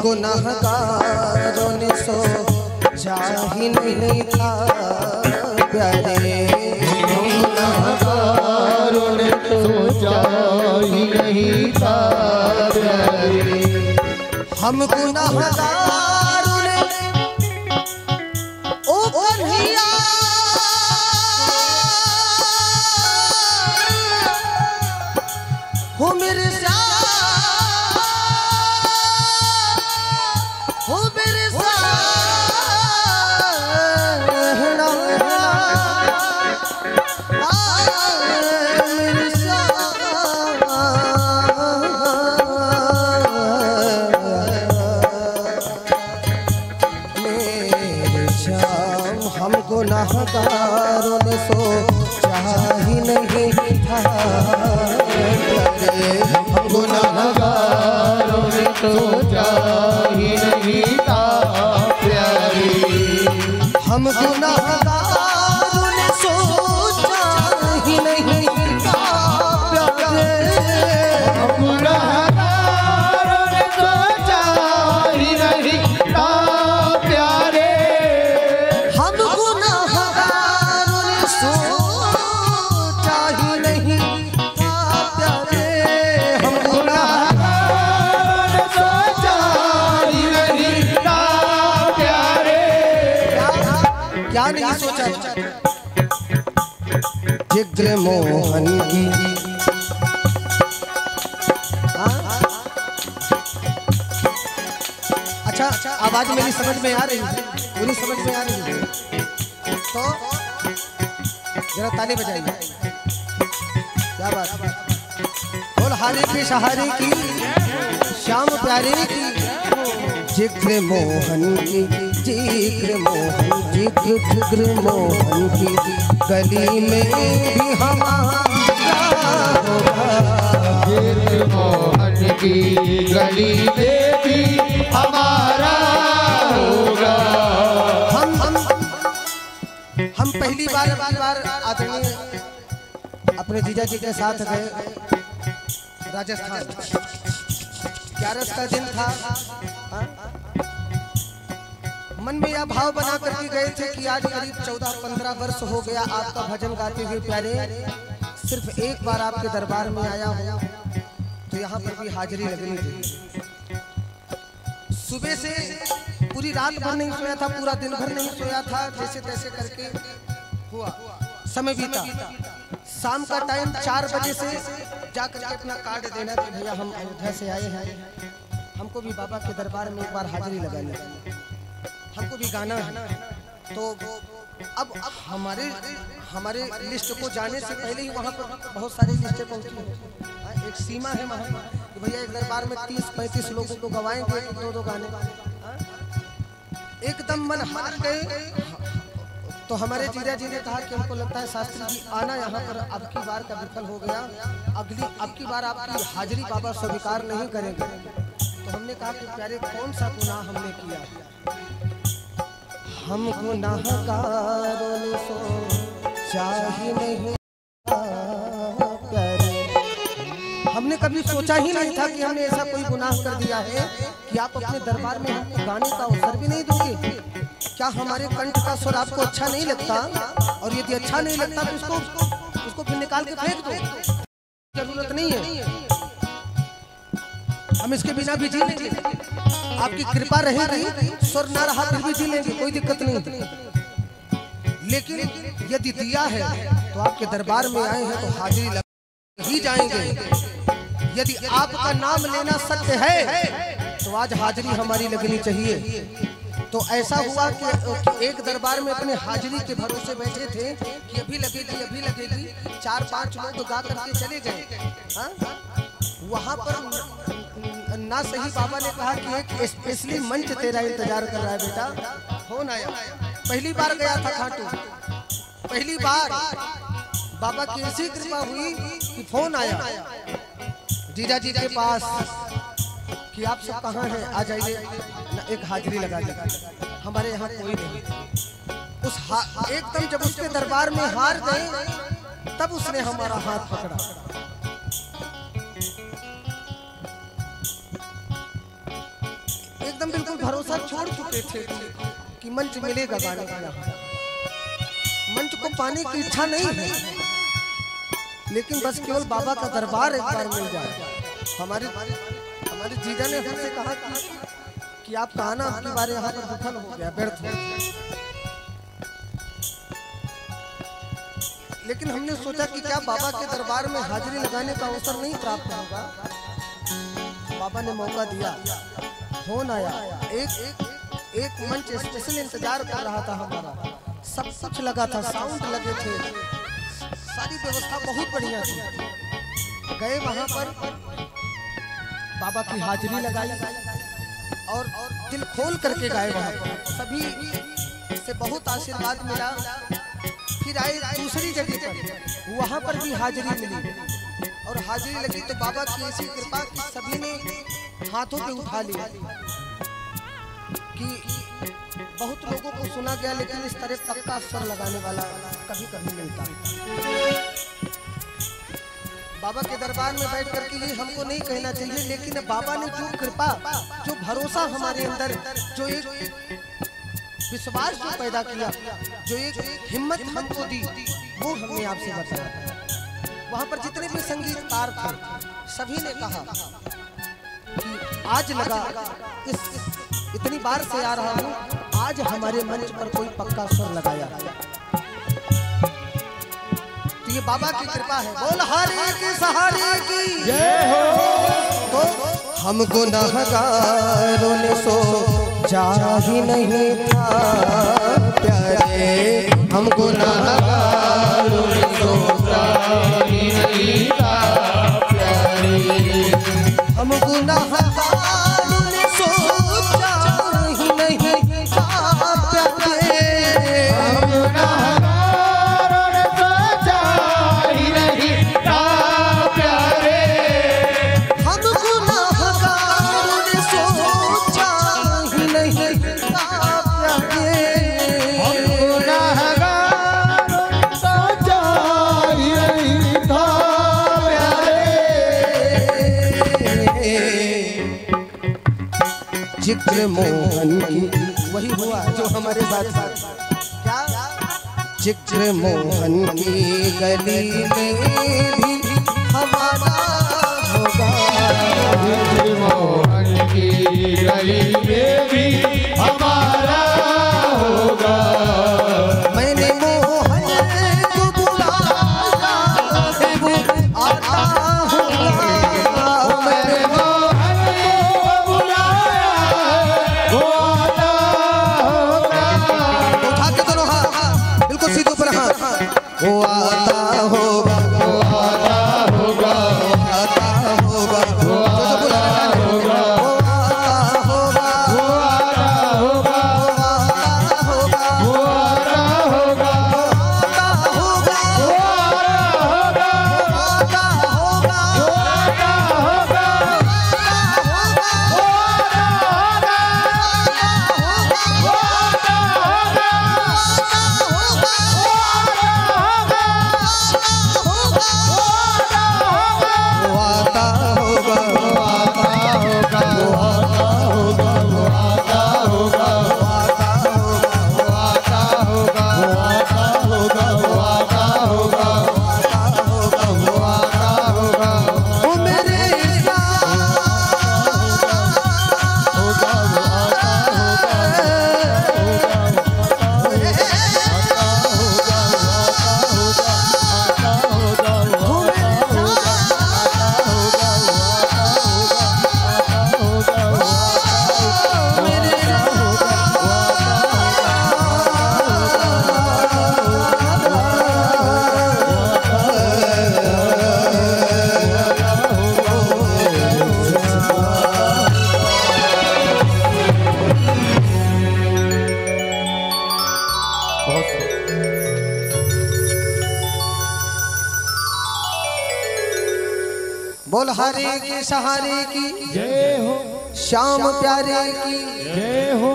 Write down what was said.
गुनाहगारों ने सोचा ही नहीं था प्यारे, गुनाहगारों ने सोचा ही नहीं था प्यारे। हम गुनाहगारों ने ओ कन्हैया हो मेरे गुनाहगारों ने सोचा ही नहीं था प्यारे, हम गुनाहगारों ने सोचा ही नहीं था प्यारे। हम गुनाहगारों ने सोचा ही नहीं था प्यारे, हम गुनाहगारों ने सोचा ही नहीं था प्यारे। हम गुनाहगारों ने सोचा ही नहीं था प्यारे, हम गुनाहगारों ने सोचा ही नहीं था प्यारे। क्या नहीं सोचा? जिग्र मोहन की अच्छा आवाज मेरी समझ में आ रही है, पूरी समझ में आ रही है तो जरा ताली बजाइए। क्या बात, बोल हारे की सहारे की श्याम प्यारे की। जिग्र मोहन की जिग्र मोहन जिग्र मोहन की गली में भी हमारा होगा, जिग्र मोहन की गली में भी हमारा होगा। हम पहली बार आदरणीय अपने जीजा जी के साथ गए राजस्थान। 11 का दिन था। मन में यह भाव बना करके गए थे कि आज करीब 14-15 वर्ष हो गया आपका भजन गाते हुए प्यारे, सिर्फ एक बार आपके दरबार में आया हूँ तो यहाँ पर भी हाजिरी लगनी थी। सुबह से पूरी रात भर नहीं सोया था, पूरा दिन भर नहीं सोया था, जैसे तैसे करके हुआ, समय बीता। शाम का टाइम 4 बजे से जाकर के अपना कार्ड देना कि भैया हम अयोध्या से आए हैं, हमको भी बाबा के दरबार में एक बार हाजिरी लगानी, हमको भी गाना है। तो अब हमारे लिस्ट को जाने से पहले ही वहाँ पर बहुत सारी लिस्टें पहुँची हैं। एक सीमा है वहाँ कि भैया एक दरबार में 30-35 लोगों को गवाएंगे 2-2 गाने। एकदम मन हार गए तो हमारे जीजा जी ने कहा कि हमको लगता है शास्त्री जी आना यहाँ पर अब की बार का विफल हो गया, अब की बार आपकी हाजिरी बाबा स्वीकार नहीं करेंगे। तो हमने कहा कि प्यारे कौन सा गुनाह हमने किया? हम गुनाहगारों ने सोचा ही नहीं प्यारे, हमने कभी सोचा ही नहीं था कि हमने ऐसा कोई गुनाह कर दिया है कि आप अपने दरबार में हमको गाने का अवसर भी नहीं दोगे। क्या हमारे कंठ का स्वर आपको अच्छा नहीं लगता? और यदि अच्छा नहीं लगता तो उसको फिर निकाल के फेंक दो, जरूरत नहीं है, हम इसके बिना भी जी लेंगे, आपकी कृपा रहेगी, स्वर ना रहा फिर भी जी लेंगे, कोई दिक्कत नहीं। लेकिन यदि दिया है तो आपके दरबार में आए हैं तो हाजिरी लगा ही जाएंगे। यदि आपका नाम लेना सत्य है तो आज हाजिरी हमारी लगनी चाहिए। तो ऐसा हुआ कि एक दरबार में अपने हाजिरी के भरोसे बैठे थे कि अभी लगेगी 4-5 लोग गा करके चले गए। वहां पर ना सही बाबा ने कहा कि एक स्पेशली मंच तेरा इंतजार कर रहा है बेटा, फोन आया। पहली बार गया था खाटू, पहली बार बाबा की ऐसी कृपा हुई कि फोन आया जीजा जी के पास कि आप सब कहाँ हैं, आ जाइए, एक हाजिरी लगा दी। हमारे यहाँ कोई नहीं। एकदम जब उसके दरबार में हार गए तब उसने हमारा हाथ पकड़ा। एकदम बिल्कुल भरोसा छोड़ चुके थे कि मंच मिलेगा गाने का। मंच को पाने की इच्छा नहीं है, लेकिन बस केवल बाबा का दरबार एक बार मिल जाए। हमारे जीजा ने हमसे कहा कि आपका आना आपकी बार यहाँ पर विफल हो गया, व्यर्थ हो गया। लेकिन हमने सोचा कि क्या बाबा के दरबार में हाजिरी लगाने का अवसर नहीं प्राप्त होगा। बाबा ने मौका दिया, फोन आया, एक मंच स्पेशल इंतजार कर रहा था हमारा, सब कुछ लगा था, साउंड लगे थे, सारी व्यवस्था बहुत बढ़िया थी। गए वहां पर, बाबा की हाजिरी लगाई और दिल खोल करके गाए वहां पर, सभी से बहुत आशीर्वाद मिला। फिर आए दूसरी जगह पर, वहां पर भी हाजिरी मिली और हाजिरी लगी तो बाबा की ऐसी कृपा कि सभी ने हाथों पे उठा लिया कि बहुत लोगों को सुना गया, लेकिन इस तरह पक्का स्वर लगाने वाला कभी कभी मिलता। बाबा के दरबार में बैठ करके ये हमको नहीं कहना चाहिए, लेकिन बाबा ने जो कृपा, जो भरोसा हमारे अंदर, जो एक विश्वास जो पैदा किया, जो एक हिम्मत हमको दी, वो हमने आपसे बताया। वहां पर जितने भी संगीतकार थे, सभी ने कहा कि आज लगा, इतनी बार से आ रहा हूँ, आज हमारे मंच पर कोई पक्का स्वर लगाया। तो ये बाबा की कृपा है। बोल हारे की सहारे की जय हो। तो हमको गुनाहगारों ने सोचा ही नहीं था प्यारे, हमको गुनाहगारों ने सोचा ही नहीं था प्यारे, हम गुनाहगारों ने सोचा ही नहीं था प्यारे, हम गुनाहगारों ने सोचा ही नहीं था प्यारे, हम गुनाहगारों ने सोचा ही नहीं था प्यारे, हम गुनाहगारों ने सोचा ही नहीं था जिक्र मोहन की, वही हुआ जो हमारे साथ क्या, जिक्र मोहन की गली में भी हमारा होगा, जिक्र मोहन की गली में भी हमारा होगा, मैंने मोहन को बुलाया है वो आता होगा, मैंने वो आता होगा, वो आता होगा, वो आता होगा, वो आता होगा, वो आता होगा, वो आता होगा, वो आता होगा, वो आता होगा, वो आता होगा, वो आता होगा, हरे के सहारे की जय हो, श्याम प्यारे की जय हो,